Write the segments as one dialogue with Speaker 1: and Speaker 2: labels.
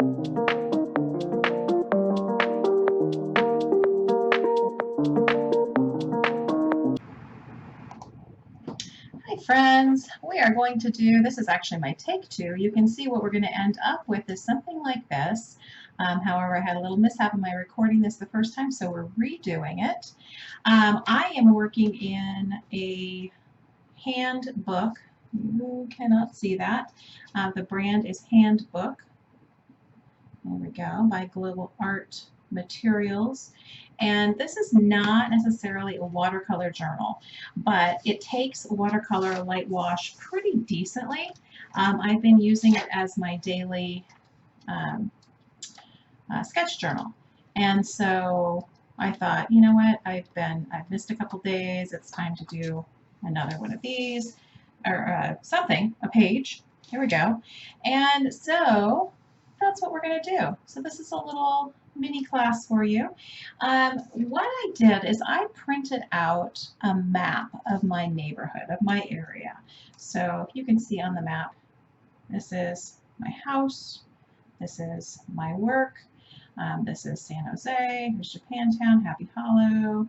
Speaker 1: Hi friends, we are going to do, this is actually my take two. You can see what we're going to end up with is something like this. However, I had a little mishap in my recording this the first time, so we're redoing it. I am working in a handbook. You cannot see that. The brand is Handbook. There we go, by Global Art Materials. And this is not necessarily a watercolor journal, but it takes watercolor light wash pretty decently. I've been using it as my daily sketch journal. And so I thought, you know what, I've missed a couple days, it's time to do another one of these, or something, a page. Here we go. And so that's what we're going to do. So this is a little mini class for you. What I did is I printed out a map of my neighborhood, of my area. So if you can see on the map, this is my house, this is my work, this is San Jose, here's Japantown, Happy Hollow,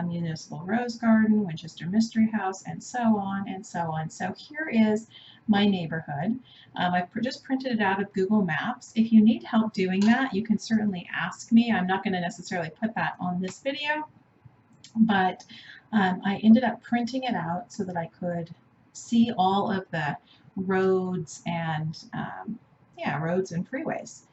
Speaker 1: Municipal Rose Garden, Winchester Mystery House, and so on and so on. So here is my neighborhood. I've just printed it out of Google Maps. If you need help doing that, you can certainly ask me. I'm not going to necessarily put that on this video, but I ended up printing it out so that I could see all of the roads and roads and freeways,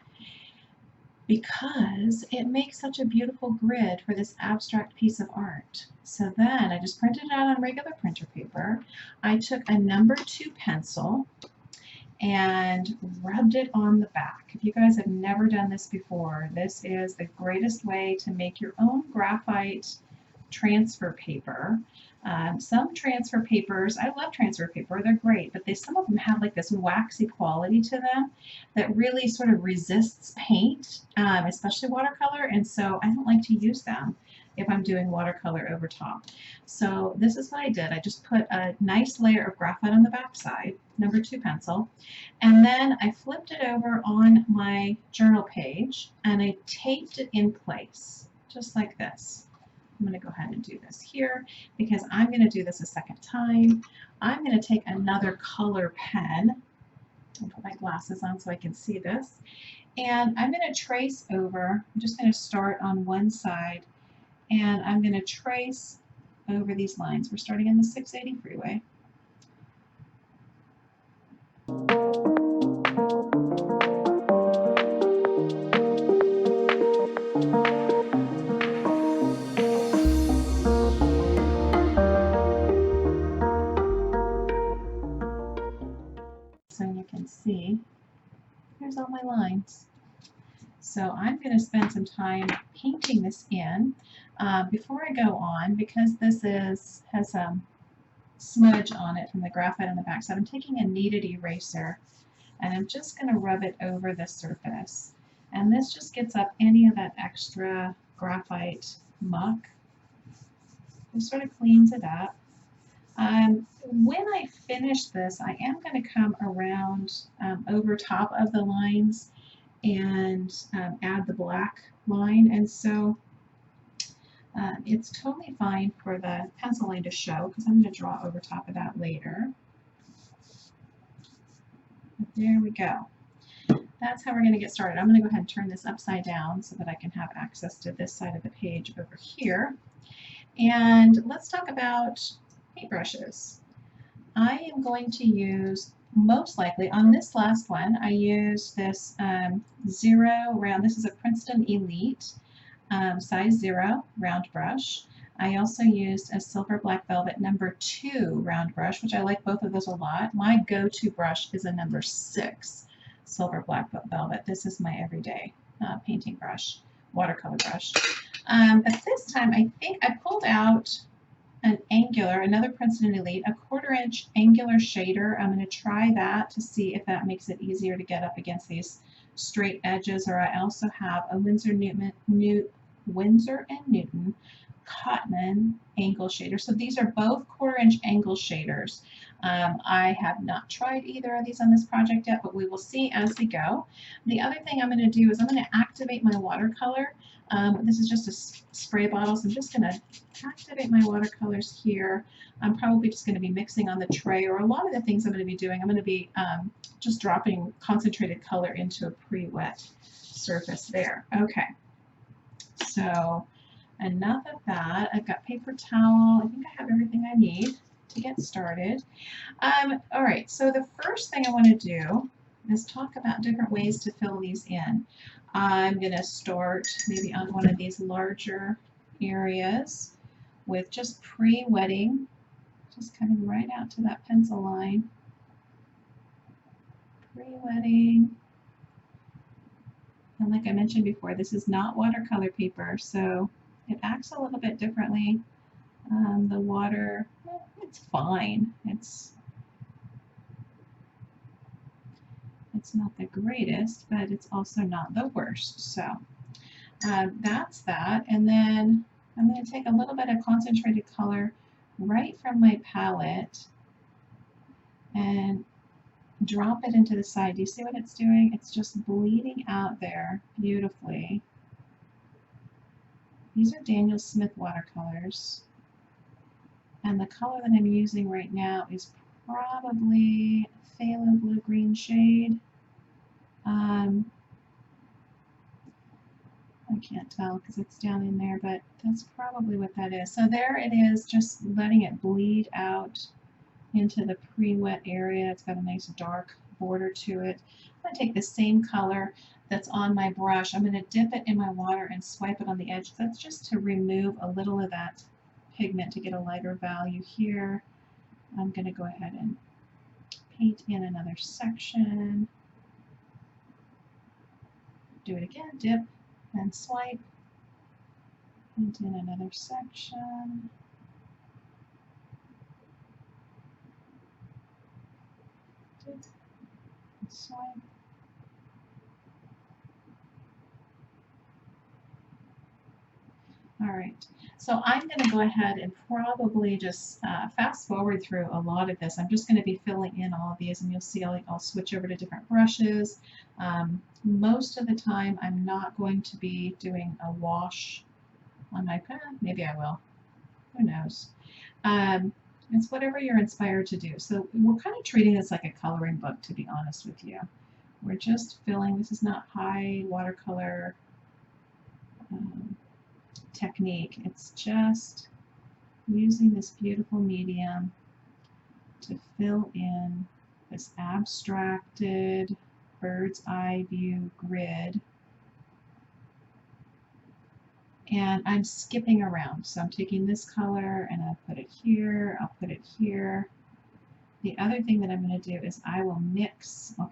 Speaker 1: because it makes such a beautiful grid for this abstract piece of art. So then I just printed it out on regular printer paper. I took a number 2 pencil and rubbed it on the back. If you guys have never done this before, this is the greatest way to make your own graphite transfer paper. Some transfer papers, I love transfer paper, they're great, but some of them have like this waxy quality to them that really sort of resists paint, especially watercolor, and so I don't like to use them if I'm doing watercolor over top. So this is what I did. I just put a nice layer of graphite on the back side, number 2 pencil, and then I flipped it over on my journal page and I taped it in place, just like this. I'm going to go ahead and do this here because I'm going to do this a second time. I'm going to take another color pen and put my glasses on so I can see this. And I'm going to trace over, I'm just going to start on one side and I'm going to trace over these lines. We're starting in the 680 freeway. So you can see, here's all my lines. So I'm going to spend some time painting this in before I go on, because this has some smudge on it from the graphite on the back. So I'm taking a kneaded eraser and I'm just going to rub it over the surface. And this just gets up any of that extra graphite muck. It sort of cleans it up. When I finish this, I am going to come around over top of the lines and add the black line, and so it's totally fine for the pencil line to show because I'm going to draw over top of that later. But there we go. That's how we're going to get started. I'm going to go ahead and turn this upside down so that I can have access to this side of the page over here. And let's talk about paintbrushes. I am going to use, most likely on this last one, I used this 0 round, this is a Princeton Elite size 0 round brush. I also used a Silver Black Velvet number 2 round brush, which I like both of those a lot. My go-to brush is a number 6 Silver Black Velvet. This is my everyday painting brush, watercolor brush. But this time I think I pulled out an angular, another Princeton Elite, a 1/4 inch angular shader. I'm going to try that to see if that makes it easier to get up against these straight edges. Or I also have a Winsor and Newton Cotman angle shader. So these are both 1/4 inch angle shaders. I have not tried either of these on this project yet, but we will see as we go. The other thing I'm going to do is I'm going to activate my watercolor. This is just a spray bottle, so I'm just going to activate my watercolors here. I'm probably just going to be mixing on the tray, or a lot of the things I'm going to be doing, I'm going to be just dropping concentrated color into a pre-wet surface there. Okay, so enough of that. I've got paper towel. I think I have everything I need to get started. All right, so the first thing I want to do is talk about different ways to fill these in. I'm going to start maybe on one of these larger areas with just pre-wetting, just coming right out to that pencil line. Pre-wetting. And like I mentioned before, this is not watercolor paper, so it acts a little bit differently. The water, it's fine. It's not the greatest, but it's also not the worst. So that's that. And then I'm going to take a little bit of concentrated color right from my palette and drop it into the side. Do you see what it's doing? It's just bleeding out there beautifully. These are Daniel Smith watercolors. And the color that I'm using right now is probably phthalo blue-green shade. I can't tell because it's down in there, but that's probably what that is. So there it is, just letting it bleed out into the pre-wet area. It's got a nice dark border to it. I'm going to take the same color that's on my brush. I'm going to dip it in my water and swipe it on the edge. That's just to remove a little of that pigment to get a lighter value here. I'm going to go ahead and paint in another section. Do it again, dip and swipe. Paint in another section. Dip and swipe. All right, so I'm going to go ahead and probably just fast forward through a lot of this. I'm just going to be filling in all of these, and you'll see I'll switch over to different brushes. Most of the time, I'm not going to be doing a wash on my pen. Maybe I will. Who knows? It's whatever you're inspired to do. So we're kind of treating this like a coloring book, to be honest with you. We're just filling. This is not high watercolor technique. It's just using this beautiful medium to fill in this abstracted bird's eye view grid. And I'm skipping around. So I'm taking this color and I'll put it here, I'll put it here. The other thing that I'm going to do is I'll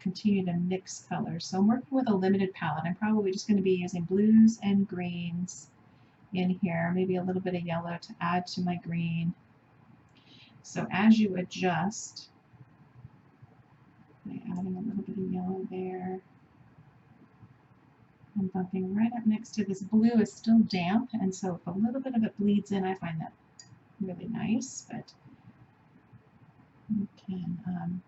Speaker 1: continue to mix colors. So I'm working with a limited palette. I'm probably just going to be using blues and greens in here, maybe a little bit of yellow to add to my green. So as you adjust, by adding a little bit of yellow there, I'm bumping right up next to this blue. Is still damp, and so if a little bit of it bleeds in, I find that really nice, but you can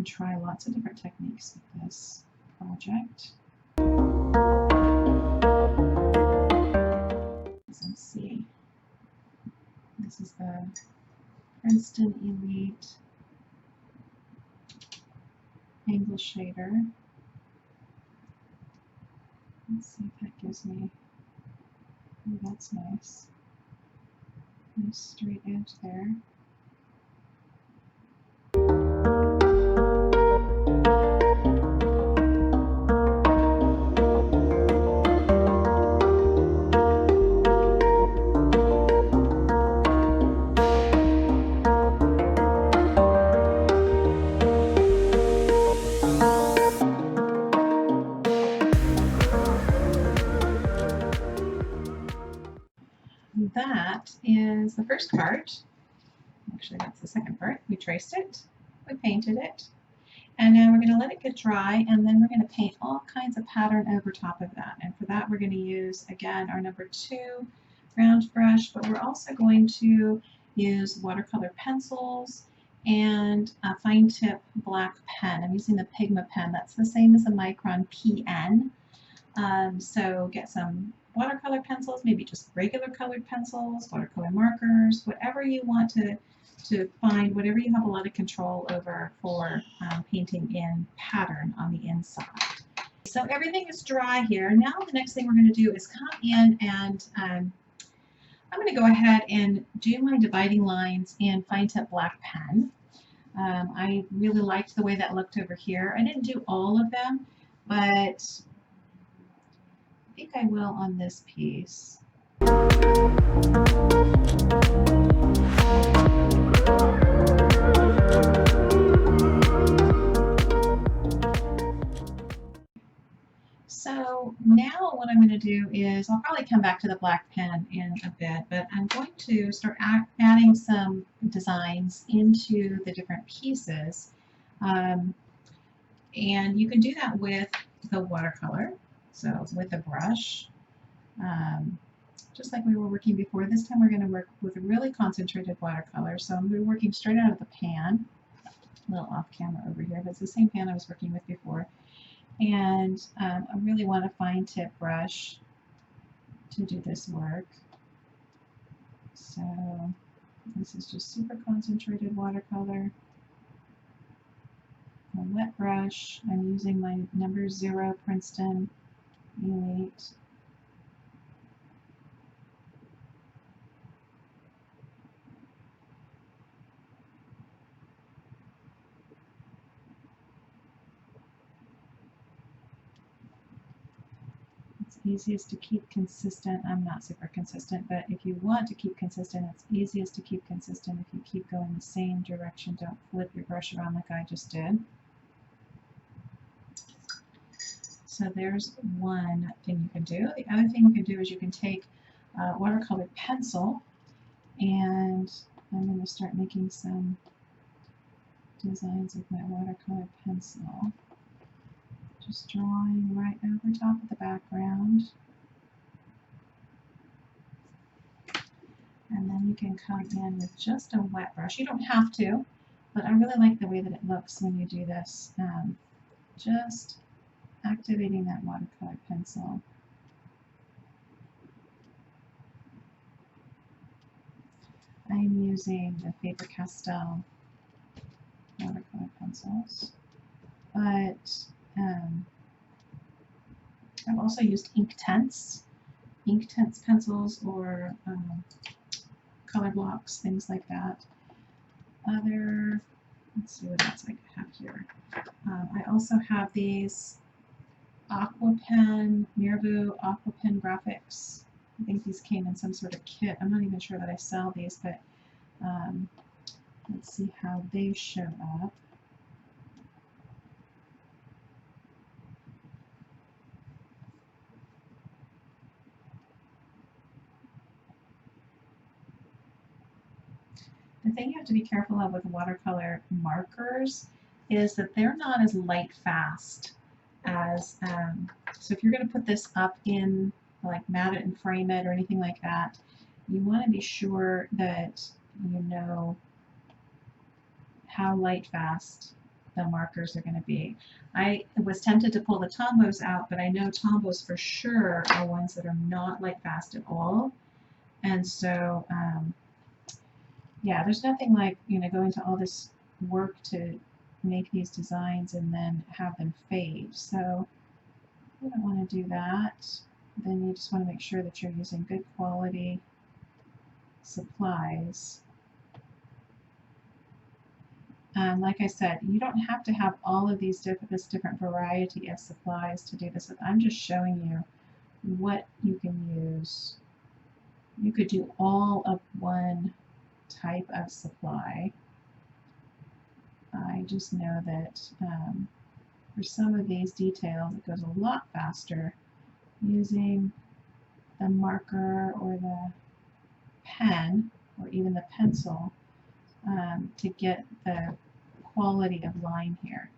Speaker 1: try lots of different techniques with this project. Let's see. This is the Princeton Elite angle shader. Let's see if that gives me, oh, that's nice. Nice straight edge there. That is the first part. Actually, that's the second part. We traced it, we painted it, and now we're going to let it get dry, and then we're going to paint all kinds of pattern over top of that. And for that, we're going to use, again, our number 2 round brush, but we're also going to use watercolor pencils and a fine tip black pen. I'm using the Pigma pen. That's the same as a Micron PN. So get some watercolor pencils, maybe just regular colored pencils, watercolor markers, whatever you want to find, whatever you have a lot of control over for painting in pattern on the inside. So everything is dry here. Now the next thing we're going to do is come in and I'm going to go ahead and do my dividing lines in fine tip black pen. I really liked the way that looked over here. I didn't do all of them, but I think I will on this piece. So now what I'm going to do is, I'll probably come back to the black pen in a bit, but I'm going to start adding some designs into the different pieces. And you can do that with the watercolor, so with a brush. Just like we were working before, this time we're going to work with a really concentrated watercolor. So I'm working straight out of the pan, a little off camera over here, but it's the same pan I was working with before. And I really want a fine tip brush to do this work. So this is just super concentrated watercolor. A wet brush. I'm using my number 0 Princeton E8. Easiest to keep consistent. I'm not super consistent, but if you want to keep consistent, it's easiest to keep consistent if you keep going the same direction. Don't flip your brush around like I just did. So there's one thing you can do. The other thing you can do is you can take a watercolor pencil, and I'm going to start making some designs with my watercolor pencil. Just drawing right over top of the background. And then you can come in with just a wet brush. You don't have to, but I really like the way that it looks when you do this. Just activating that watercolor pencil. I'm using the Faber-Castell watercolor pencils, but I've also used ink tense pencils, or color blocks, things like that. Let's see what else I have here. I also have these Aqua Pen, Miravu Aqua Pen graphics. I think these came in some sort of kit. I'm not even sure that I sell these, but let's see how they show up. The thing you have to be careful of with watercolor markers is that they're not as light fast as, so if you're going to put this up in, like, mat it and frame it or anything like that, you want to be sure that you know how light fast the markers are going to be. I was tempted to pull the Tombos out, but I know Tombos for sure are ones that are not light fast at all. And so, yeah, there's nothing like, going to all this work to make these designs and then have them fade. So you don't want to do that. Then you just want to make sure that you're using good quality supplies. Like I said, you don't have to have all of this different variety of supplies to do this. I'm just showing you what you can use. You could do all of one type of supply. I just know that for some of these details it goes a lot faster using the marker or the pen or even the pencil to get the quality of line here.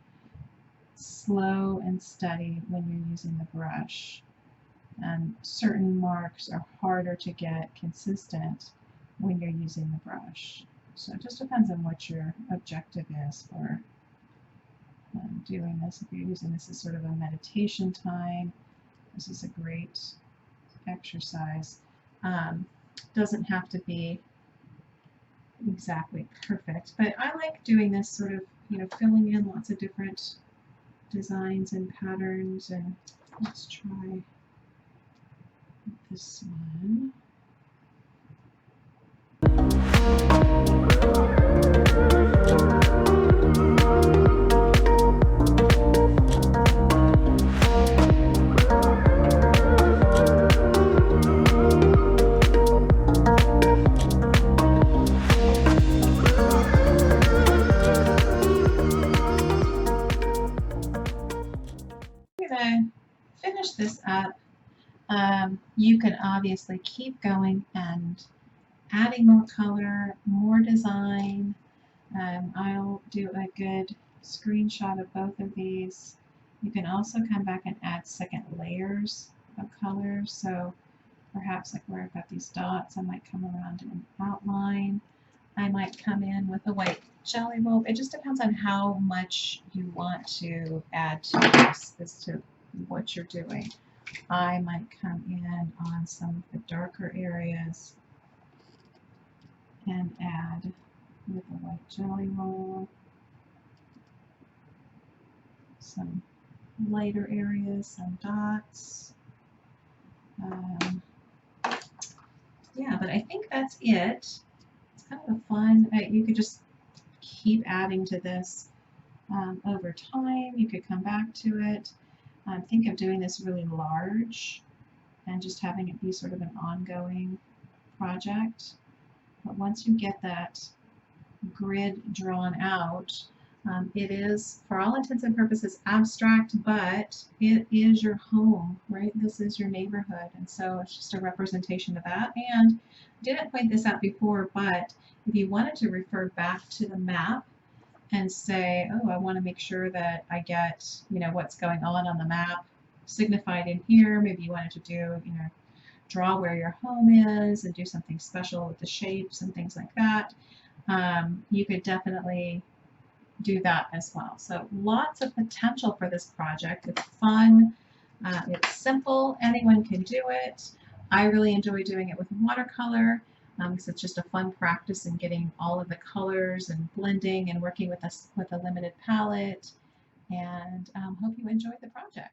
Speaker 1: Slow and steady when you're using the brush. And certain marks are harder to get consistent when you're using the brush. So it just depends on what your objective is for doing this. If you're using this as sort of a meditation time, this is a great exercise. Doesn't have to be exactly perfect, but I like doing this sort of, filling in lots of different designs and patterns. And let's try this one. Finish this up. You can obviously keep going and adding more color, more design. I'll do a good screenshot of both of these. You can also come back and add second layers of color. So perhaps like where I've got these dots, I might come around and outline. I might come in with a white jelly roll. It just depends on how much you want to add to this as to what you're doing. I might come in on some of the darker areas and add with a white jelly roll some lighter areas, some dots. Yeah, but I think that's it. It's kind of a fun, you could just keep adding to this over time. You could come back to it. Think of doing this really large and just having it be sort of an ongoing project. But once you get that grid drawn out, it is, for all intents and purposes, abstract, but it is your home, right? This is your neighborhood, and so it's just a representation of that. And I didn't point this out before, but if you wanted to refer back to the map and say, oh, I want to make sure that I get, what's going on the map signified in here. Maybe you wanted to do, draw where your home is and do something special with the shapes and things like that. You could definitely do that as well. So lots of potential for this project. It's fun. It's simple. Anyone can do it. I really enjoy doing it with watercolor because it's just a fun practice in getting all of the colors and blending and working with a limited palette. And hope you enjoyed the project.